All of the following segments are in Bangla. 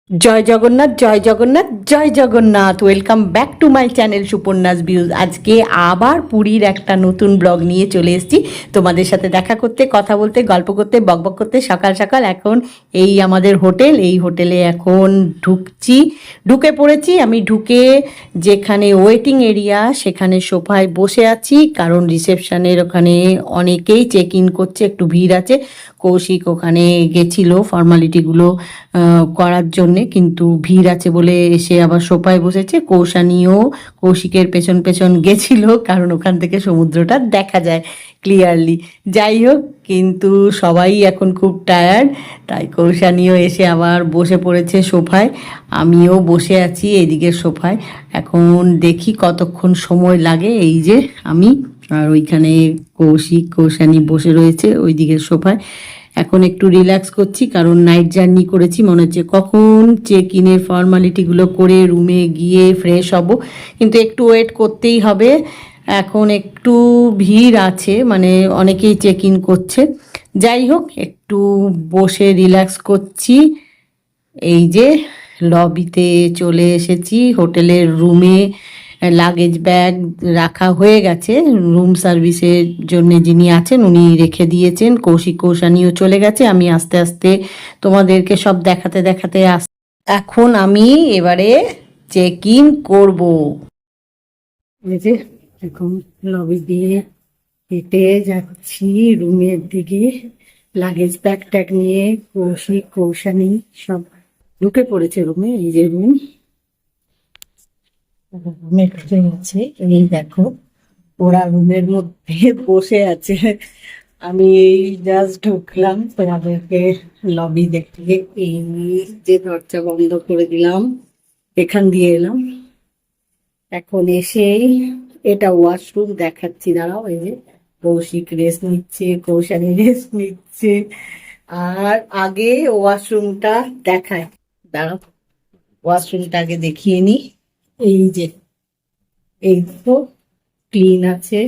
জয় জগন্নাথ, জয় জগন্নাথ, জয় Jagannath. Welcome back to my channel Suparna's views. আজকে আবার পুরীর একটা নতুন ব্লগ নিয়ে চলে এসেছি তোমাদের সাথে দেখা করতে, কথা বলতে, গল্প করতে, বকবক করতে। সকাল সকাল এখন এই আমাদের হোটেল, এই হোটেলে এখন ঢুকে পড়েছি। আমি ঢুকে যেখানে ওয়েটিং এরিয়া সেখানে সোফায় বসে আছি, কারণ রিসেপশনের ওখানে অনেকেই চেক ইন করছে, একটু ভিড় আছে। কৌশিক ওখানে গেছিল ফর্মালিটিগুলো করার জন্যে, কিন্তু ভিড় আছে বলে এসে আবার সোফায় বসেছে। কৌশানীও কৌশিকের পেছন পেছন গেছিল, কারণ ওখান থেকে সমুদ্রটা দেখা যায় ক্লিয়ারলি। যাই হোক, কিন্তু সবাই এখন খুব টায়ার্ড, তাই কৌশানীও এসে আবার বসে পড়েছে সোফায়। আমিও বসে আছি এদিকের সোফায়। এখন দেখি কতক্ষণ সময় লাগে। এই যে আমি, আর ওইখানে কৌশানী বসে রয়েছে ওই দিকের সোফায়। এখন একটু রিল্যাক্স করছি, কারণ নাইট জার্নি করেছি। মনে হচ্ছে কখন চেক ইনের ফর্মালিটিগুলো করে রুমে গিয়ে ফ্রেশ হব, কিন্তু একটু ওয়েট করতেই হবে। এখন একটু ভিড় আছে, মানে অনেকেই চেক ইন করছে। যাই হোক, একটু বসে রিল্যাক্স করছি। এই যে লবিতে চলে এসেছি, হোটেলের রুমে লাগেজ ব্যাগ রাখা হয়ে গেছে। রুম সার্ভিসের জন্য যিনি আছেন উনি রেখে দিয়েছেন। কৌশানীও চলে গেছে। আমি আস্তে আস্তে তোমাদেরকে সব দেখাতে দেখাতে এখন আমি এবারে চেক ইন করবো। এই যে এখন লবি দিয়ে হেঁটে যাচ্ছি রুমের দিকে, লাগেজ ব্যাগ ট্যাগ নিয়ে। কৌশানী সব ঢুকে পড়েছে রুমে। এই যে রুমে ঢুকে গেছে। এই দেখো, ওরা রুমের মধ্যে বসে আছে। আমি এই জাস্ট ঢুকলাম তোমাদেরকে লবি দেখতে। এই যে দরজা বন্ধ করে দিলাম, এখান দিয়ে এলাম। এখন এসেই এটা ওয়াশরুম দেখাচ্ছি, দাঁড়াও। এই যে কৌশিক রেস্ট নিচ্ছে, কৌশানী রেস্ট নিচ্ছে। আর আগে ওয়াশরুমটা দেখায়, দাঁড়াও ওয়াশরুমটা আগে দেখিয়ে নি। এই যে এই তো ক্লিন আছে,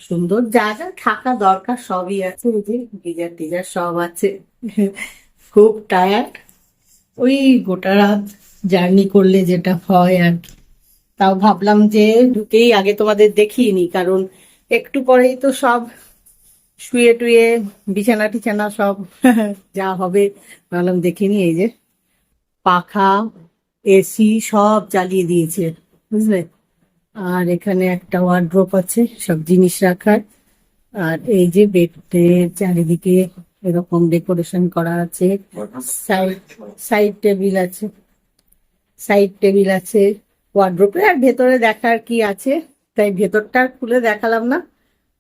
সুন্দর, যা যা থাকা দরকার সবই আছে। এই যে গিজার টিজার সব আছে। খুব টায়ার্ড, ওই গোটা রাত জার্নি করলে যেটা হয় আর কি। তাও ভাবলাম যে ঢুকেই আগে তোমাদের দেখিয়ে নি, কারণ একটু পরেই তো সব শুয়ে টুয়ে বিছানা টিছানা সব যা হবে, ভাবলাম দেখিয়ে নি। এই যে পাখা, এসি সব চালিয়ে দিয়েছে, বুঝলে। আর এখানে একটা ওয়ার্ড্রোপ আছে সব জিনিস রাখার। আর এই যে বেডের চারিদিকে এরকম ডেকোরেশন করা আছে। সাইড সাইড টেবিল আছে, সাইড টেবিল আছে ওয়ার্ড্রোপে। আর ভেতরে দেখার কি আছে, তাই ভেতরটা আর খুলে দেখালাম না।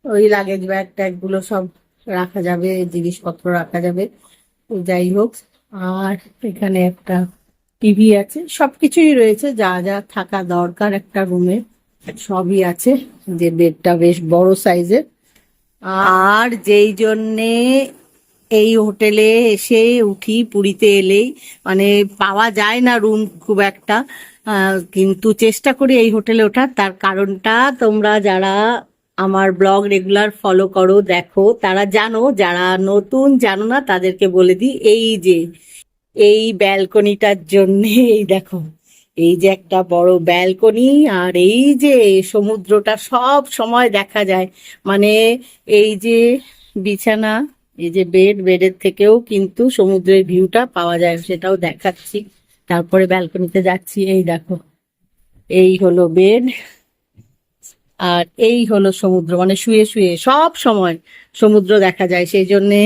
ওই লাগেজ ব্যাগ ট্যাগ গুলো সব রাখা যাবে, জিনিসপত্র রাখা যাবে। যাই হোক, আর এখানে একটা টিভি আছে, সবকিছুই রয়েছে যা যা থাকা দরকার একটা রুমে, সবই আছে। যে বেডটা বেশ বড় সাইজের। আর যেই জন্যে এই হোটেলে এসে উঠি, পুরীতে এলেই মানে পাওয়া যায় না রুম খুব একটা, কিন্তু চেষ্টা করি এই হোটেলে ওঠার। তার কারণটা তোমরা যারা আমার ব্লগ রেগুলার ফলো করো, দেখো, তারা জানো। যারা নতুন জানো না তাদেরকে বলে দিই। এই যে এই ব্যালকনিটার জন্যে, এই দেখো, এই যে একটা বড় ব্যালকনি, আর এই যে সমুদ্রটা সব সময় দেখা যায়। মানে এই যে বিছানা, এই যে বেডের থেকেও কিন্তু সমুদ্রের ভিউটা পাওয়া যায়, সেটাও দেখাচ্ছি। তারপরে ব্যালকনিতে যাচ্ছি। এই দেখো, এই হলো বেড, আর এই হলো সমুদ্র। মানে শুয়ে শুয়ে সব সময় সমুদ্র দেখা যায়, সেই জন্যে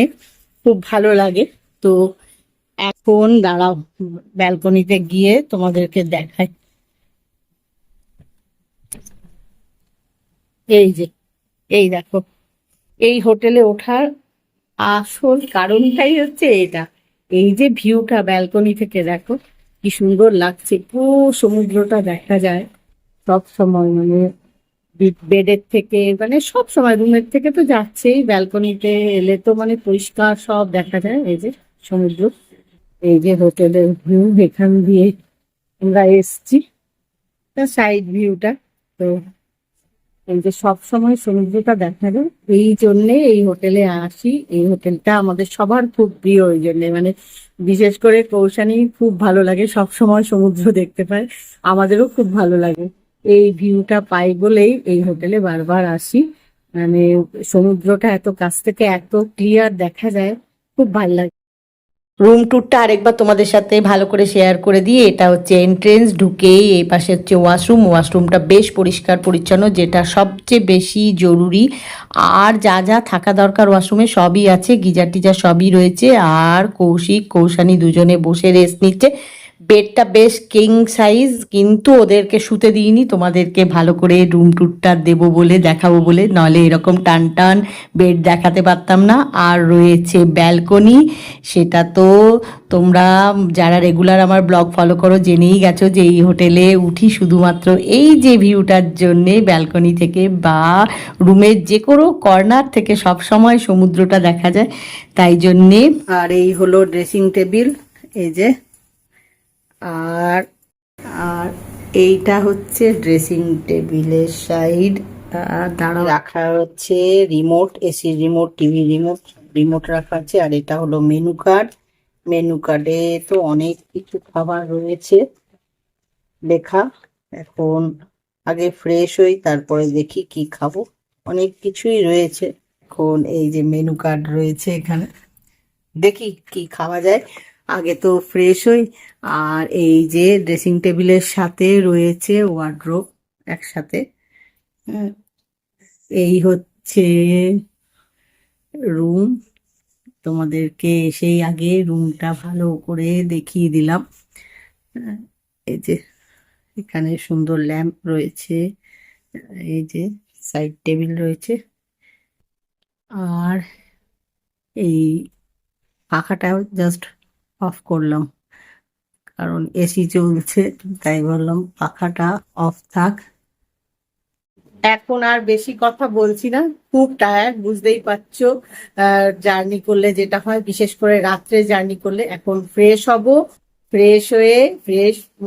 খুব ভালো লাগে। তো এখন দাঁড়াও, ব্যালকনিতে গিয়ে তোমাদেরকে দেখাই। এই যে এই দেখো, এই হোটেলে ওঠার আসল কারণটাই হচ্ছে এটা। এই যে ভিউটা ব্যালকনি থেকে দেখো, কি সুন্দর লাগছে, পুরো সমুদ্রটা দেখা যায় সব সময়। মানে বেডের থেকে, মানে সব সময় রুমের থেকে তো যাচ্ছেই, ব্যালকনিতে এলে তো মানে পরিষ্কার সব দেখা যায়। এই যে সমুদ্র, এই যে হোটেলের ভিউ, এখান দিয়ে আমরা এসছি, সাইড ভিউটা। তো এই যে সব সময় সমুদ্রটা দেখা যায়, এই জন্যে এই হোটেলে আসি। এই হোটেলটা আমাদের সবার খুব প্রিয়, ওই জন্যে মানে বিশেষ করে কৌশানী খুব ভালো লাগে, সব সময় সমুদ্র দেখতে পায়, আমাদেরও খুব ভালো লাগে। এই ভিউটা পাই বলেই এই হোটেলে বারবার আসি। মানে সমুদ্রটা এত কাছ থেকে এত ক্লিয়ার দেখা যায়, খুব ভালো লাগে। রুম ট্যুরটা আরেকবার তোমাদের সাথে ভালো করে শেয়ার করে দিই। এটা হচ্ছে এন্ট্রেন্স, ঢুকেই এই পাশে হচ্ছে ওয়াশরুম। ওয়াশরুমটা বেশ পরিষ্কার পরিচ্ছন্ন, যেটা সবচেয়ে বেশি জরুরি। আর যা যা থাকা দরকার ওয়াশরুমে সবই আছে, গিজার টিজার সবই রয়েছে। আর কৌশিক কৌশানী দুজনে বসে রেস্ট নিচ্ছে। বেডটা বেশ কিং সাইজ, কিন্তু ওদেরকে শুতে দিইনি, তোমাদেরকে ভালো করে রুম ট্যুরটা দেবো বলে, দেখাবো বলে, নাহলে এরকম টান টান বেড দেখাতে পারতাম না। আর রয়েছে ব্যালকনি, সেটা তো তোমরা যারা রেগুলার আমার ব্লগ ফলো করো জেনেই গেছো যে এই হোটেলে উঠি শুধুমাত্র এই যে ভিউটার জন্যে। ব্যালকনি থেকে বা রুমের যে কোনো কর্নার থেকে সব সময় সমুদ্রটা দেখা যায়, তাই জন্যে। আর এই হলো ড্রেসিং টেবিল, এই যে। আর আর এইটা হচ্ছে ড্রেসিং টেবিলের সাইড। আর দাঁড়া রাখা হচ্ছে remote, AC remote, TV remote, remote রাখা আছে। আর এটা হলো মেনু কার্ড। মেনু কার্ডে তো অনেক কিছু খাবার রয়েছে লেখা। এখন আগে ফ্রেশ হই, তারপরে দেখি কি খাবো। অনেক কিছুই রয়েছে। এখন এই যে মেনু কার্ড রয়েছে এখানে, দেখি কি খাওয়া যায়। আগে তো ফ্রেশ হই। আর এই যে ড্রেসিং টেবিলের সাথে রয়েছে ওয়ার্ড্রোব একসাথে। হ্যাঁ, এই হচ্ছে রুম। তোমাদেরকে সেই আগে রুমটা ভালো করে দেখিয়ে দিলাম। হ্যাঁ, এই যে এখানে সুন্দর ল্যাম্প রয়েছে, এই যে সাইড টেবিল রয়েছে। আর এই পাখাটাও জাস্ট অফ করলাম, কারণ এসি চলছে, তাই বললাম পাখাটা অফ থাক। এখন আর বেশি কথা বলছি না, খুব টায়ার্ড, বুঝতেই পারছো। জার্নি করলে যেটা হয়, বিশেষ করে রাত্রে জার্নি করলে। এখন ফ্রেশ হব, ফ্রেশ হয়ে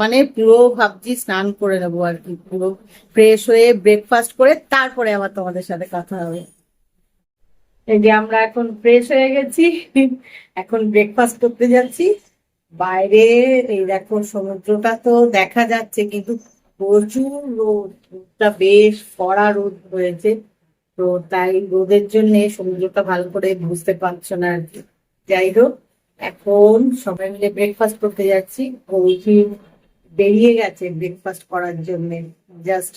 মানে পুরো ভাবছি স্নান করে নেবো আর কি। পুরো ফ্রেশ হয়ে ব্রেকফাস্ট করে তারপরে আবার তোমাদের সাথে কথা হবে। এই যে আমরা এখন ফ্রেশ হয়ে গেছি, এখন ব্রেকফাস্ট করতে যাচ্ছি। বাইরে এই দেখো সমুদ্রটা তো দেখা যাচ্ছে, কিন্তু প্রচুর রোদটা বেশ কড়া রোদ হয়েছে। তো তাই রোদের জন্য সমুদ্রটা ভালো করে বুঝতে পারছো না আর কি। যাই হোক, এখন সবাই মিলে ব্রেকফাস্ট করতে যাচ্ছি। কৌশিক বেরিয়ে গেছে ব্রেকফাস্ট করার জন্য। জাস্ট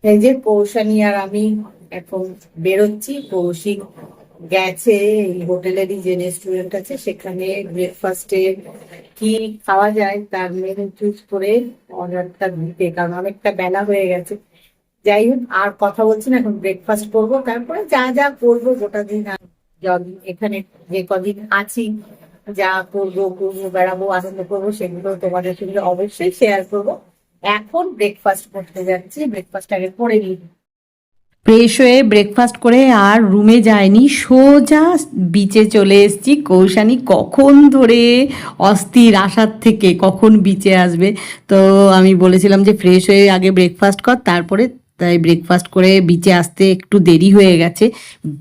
এই যে কৌশানী আর আমি এখন বেরোচ্ছি। কৌশিক গেছে এই হোটেলেরই যে রেস্টুরেন্ট আছে সেখানে ব্রেকফাস্টে কি খাওয়া যায় তার মেনু চুজ করে অর্ডারটা দিতে, কারণ অনেকটা বেলা হয়ে গেছে। যাই হোক, আর কথা বলছি না, এখন ব্রেকফাস্ট করবো, তারপরে যা যা করবো গোটা দিন এখানে যে কদিন আছি, যা করবো ঘুরবো বেড়াবো আনন্দ করবো, সেগুলো তোমাদের সঙ্গে অবশ্যই শেয়ার করবো। এখন ব্রেকফাস্ট করতে যাচ্ছি, ব্রেকফাস্ট আগে করে নিই। ফ্রেশ হয়ে ব্রেকফাস্ট করে আর রুমে যায়নি, সোজা বিচে চলে এসেছি। কৌশানী কখন ধরে অস্থির আসার থেকে কখন বিচে আসবে। তো আমি বলেছিলাম যে ফ্রেশ হয়ে আগে ব্রেকফাস্ট কর, তারপরে। তাই ব্রেকফাস্ট করে বিচে আসতে একটু দেরি হয়ে গেছে।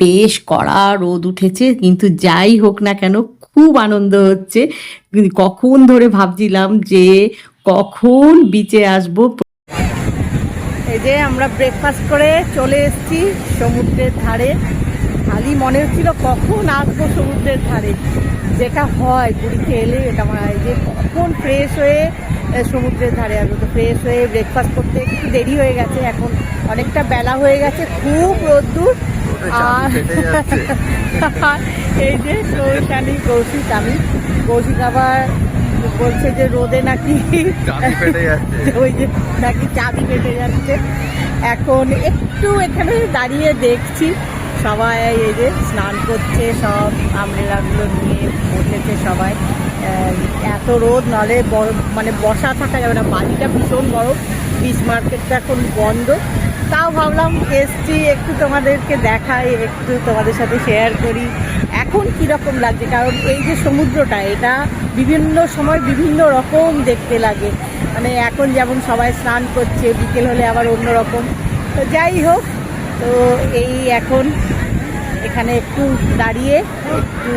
বেশ কড়া রোদ উঠেছে, কিন্তু যাই হোক না কেন খুব আনন্দ হচ্ছে। কখন ধরে ভাবছিলাম যে কখন বিচে আসবো। এই যে আমরা ব্রেকফাস্ট করে চলে এসেছি সমুদ্রের ধারে। খালি মনে হচ্ছিল কখন আসবো সমুদ্রের ধারে, যেটা হয় পুরীতে এলে এটা মনে হয় যে কখন ফ্রেশ হয়ে সমুদ্রের ধারে আসবো। তো ফ্রেশ হয়ে ব্রেকফাস্ট করতে একটু দেরি হয়ে গেছে, এখন অনেকটা বেলা হয়ে গেছে, খুব রোদ্দুর। আর এই যে কৌশানী কৌশিক, আমি কৌশিক আবার বলছে যে রোদে নাকি ওই যে নাকি চাবি পেটে যাচ্ছে। এখন একটু এখানে দাঁড়িয়ে দেখছি সবাই এই যে স্নান করছে, সব আমরেলাগুলো নিয়ে বসেছে সবাই। এত রোদ, নলে মানে বসা থাকা যাবে না, বাড়িটা ভীষণ বড়। ফিশ মার্কেটটা এখন বন্ধ, তাও ভাবলাম এসছি একটু তোমাদেরকে দেখাই, একটু তোমাদের সাথে শেয়ার করি এখন কীরকম লাগছে। কারণ এই যে সমুদ্রটা, এটা বিভিন্ন সময় বিভিন্ন রকম দেখতে লাগে। মানে এখন যেমন সবাই স্নান করছে, বিকেল হলে আবার অন্য রকম। তো যাই হোক, তো এই এখন এখানে একটু দাঁড়িয়ে একটু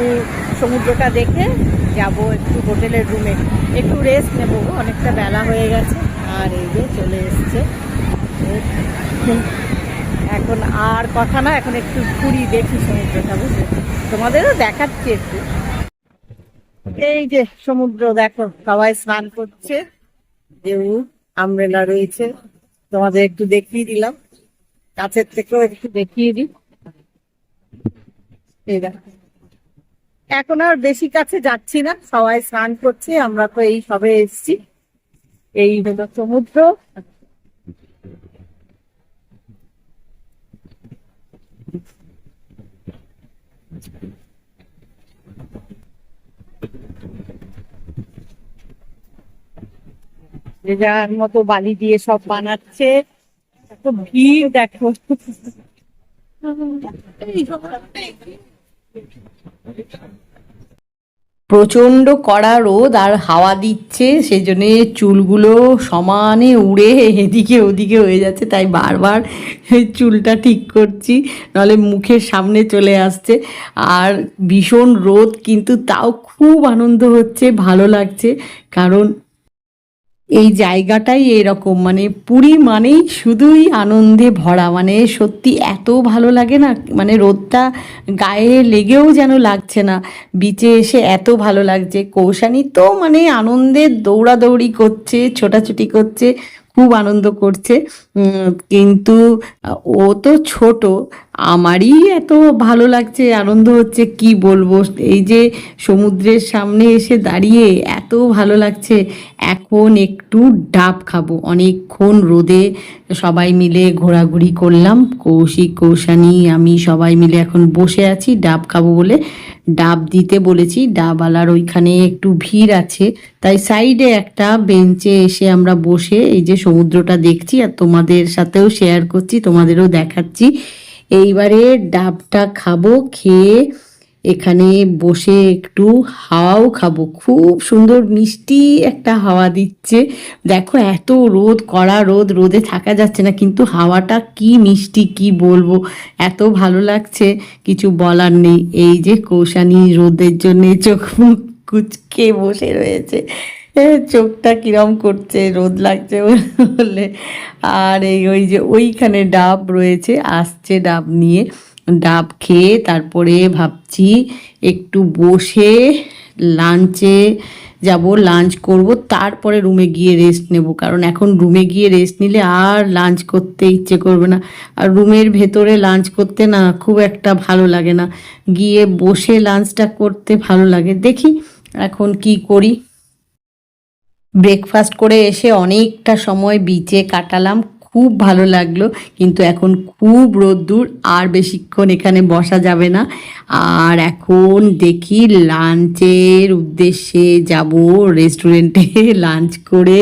সমুদ্রটা দেখে যাব একটু হোটেলের রুমে, একটু রেস্ট নেবো, অনেকটা বেলা হয়ে গেছে। আর এই যে চলে এসছে, এখন আর কথা না, এখন একটু ঘুরি, দেখি সমুদ্রটা, বুঝলে, তোমাদেরও দেখাচ্ছি একটু। এই যে সমুদ্র দেখো, সবাই স্নান করছে, ঢেউ আমব্রেলা রয়েছে, তোমাদের একটু দেখিয়ে দিলাম, কাছের থেকেও একটু দেখিয়ে দিই। এই দেখো, এখন আর বেশি কাছে যাচ্ছি না, সবাই স্নান করছে, আমরা তো এই সবে এসছি। এই হলো সমুদ্র। যে যার মতো বালি দিয়ে সব বানাচ্ছে, এত ভিড় দেখো। প্রচন্ড কড়া রোদ আর হাওয়া দিচ্ছে, সেই জন্য চুলগুলো সমানে উড়ে এদিকে ওদিকে হয়ে যাচ্ছে, তাই বারবার চুলটা ঠিক করছি, নাহলে মুখের সামনে চলে আসছে। আর ভীষণ রোদ, কিন্তু তাও খুব আনন্দ হচ্ছে, ভালো লাগছে, কারণ এই জায়গাটাই এরকম, মানে পুরী মানেই শুধুই আনন্দে ভরা, মানে সত্যি এত ভালো লাগে না, মানে রোদটা গায়ে লেগেও যেন লাগছে না, বিচে এসে এত ভালো লাগছে। কৌশানী তো মানে আনন্দে দৌড়াদৌড়ি করছে, ছোটাছুটি করছে, খুব আনন্দ করছে। কিন্তু ও তো ছোট, আমারই এত ভালো লাগছে, আনন্দ হচ্ছে, কি বলবো। এই যে সমুদ্রের সামনে এসে দাঁড়িয়ে এত ভালো লাগছে। এখন একটু ডাব খাবো, অনেকক্ষণ রোদে সবাই মিলে ঘোরাঘুরি করলাম, কৌশিক, কৌশানী, আমি সবাই মিলে এখন বসে আছি ডাব খাবো বলে। ডাব দিতে বলেছি, ডাবওয়ালার ওইখানে একটু ভিড় আছে, তাই সাইডে একটা বেঞ্চে এসে আমরা বসে এই যে সমুদ্রটা দেখছি, আর তোমাদের সাথেও শেয়ার করছি, তোমাদেরও দেখাচ্ছি। এইবারে ডাবটা খাবো, খেয়ে এখানে বসে একটু হাওয়াও খাবো, খুব সুন্দর মিষ্টি একটা হাওয়া দিচ্ছে। দেখো এত রোদ, কড়া রোদ, রোদে থাকা যাচ্ছে না, কিন্তু হাওয়াটা কি মিষ্টি, কি বলবো, এত ভালো লাগছে, কিছু বলার নেই। এই যে কৌশানী রোদের জন্য চোখ মুখ কুচকে বসে রয়েছে, চোখটা কিরম করছে, রোদ লাগছে বলে। আর এই ওই যে ওইখানে ডাব রয়েছে, আসছে ডাব নিয়ে, ডাব খেয়ে তারপরে ভাবছি একটু বসে লাঞ্চে যাব, লাঞ্চ করব, তারপরে রুমে গিয়ে রেস্ট নেব, কারণ এখন রুমে গিয়ে রেস্ট নিলে আর লাঞ্চ করতে ইচ্ছে করবে না, আর রুমের ভেতরে লাঞ্চ করতে না খুব একটা ভালো লাগে না, গিয়ে বসে লাঞ্চটা করতে ভালো লাগে। দেখি এখন কি করি। ব্রেকফাস্ট করে এসে অনেকটা সময় বিচে কাটালাম, খুব ভালো লাগলো, কিন্তু এখন খুব রোদ্দুর, আর বেশিক্ষণ এখানে বসা যাবে না। আর এখন দেখি লাঞ্চের উদ্দেশ্যে যাব, রেস্টুরেন্টে লাঞ্চ করে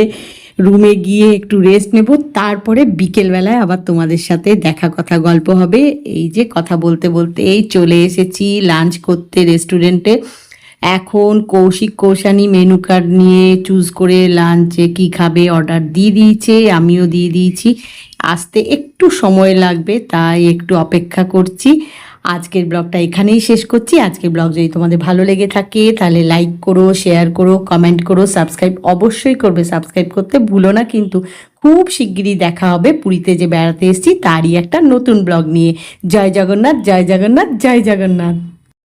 রুমে গিয়ে একটু রেস্ট নেব, তারপরে বিকেলবেলায় আবার তোমাদের সাথে দেখা, কথা গল্প হবে। এই যে কথা বলতে বলতে এই চলে এসেছি লাঞ্চ করতে রেস্টুরেন্টে। এখন কৌশিক, কৌশানী মেনু কার্ড নিয়ে চুজ করে লাঞ্চে কি খাবে অর্ডার দিয়ে দিয়েছে, আমিও দিয়ে দিয়েছি, আসতে একটু সময় লাগবে, তাই একটু অপেক্ষা করছি। আজকের ব্লগটা এখানেই শেষ করছি। আজকের ব্লগ যদি তোমাদের ভালো লেগে থাকে তাহলে লাইক করো, শেয়ার করো, কমেন্ট করো, সাবস্ক্রাইব অবশ্যই করবে, সাবস্ক্রাইব করতে ভুলো না কিন্তু। খুব শিগগিরই দেখা হবে পুরীতে যে বেড়াতে এসেছি তারই একটা নতুন ব্লগ নিয়ে। জয় জগন্নাথ, জয় জগন্নাথ, জয় জগন্নাথ।